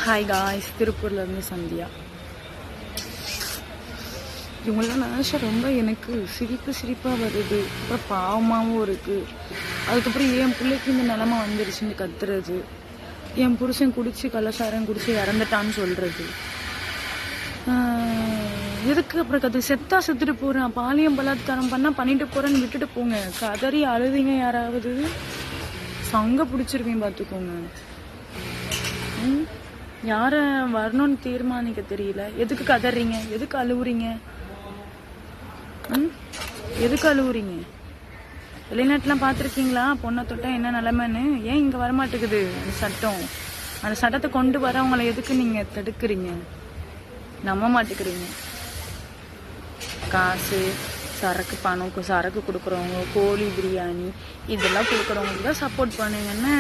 Hi guys, திருப்பூர்லேருந்து சந்தியா. இவங்களாம் நினச்சா ரொம்ப எனக்கு சிரிப்பாக வருது, அப்புறம் பாவமாகவும் இருக்குது. அதுக்கப்புறம் என் பிள்ளைக்கு இந்த நிலமை வந்துருச்சுன்னு கத்துறது, என் புருஷன் குடிச்சு கள்ளசாரம் குடிச்சு இறந்துட்டான்னு சொல்கிறது. எதுக்கு அப்புறம் கற்று செத்துட்டு போகிறேன், பாலியம் பலாத்காரம் பண்ணால் பண்ணிட்டு போகிறேன்னு விட்டுட்டு போங்க. கதறி அழுதிங்க யாராவது, சங்க பிடிச்சிருக்கேன் பார்த்துக்கோங்க. யாரை வரணும்னு தீர்மானிக்க தெரியல. எதுக்கு கதறீங்க, எதுக்கு அழுவுறீங்க, எதுக்கு அழுவுறீங்க? வெளிநாட்டுலாம் பார்த்துருக்கீங்களா பொண்ணை தொட்டா என்ன நிலைமைன்னு? ஏன் இங்கே வரமாட்டேங்குது அந்த சட்டம்? அந்த சட்டத்தை கொண்டு வர அவங்கள எதுக்கு நீங்கள் தடுக்கிறீங்க? நம்ப மாட்டேங்கிறீங்க. காசு, சரக்கு, பணம், சரக்கு கொடுக்குறவங்க, கோழி பிரியாணி இதெல்லாம் கொடுக்குறவங்களுக்கு தான் சப்போர்ட் பண்ணுங்கன்னா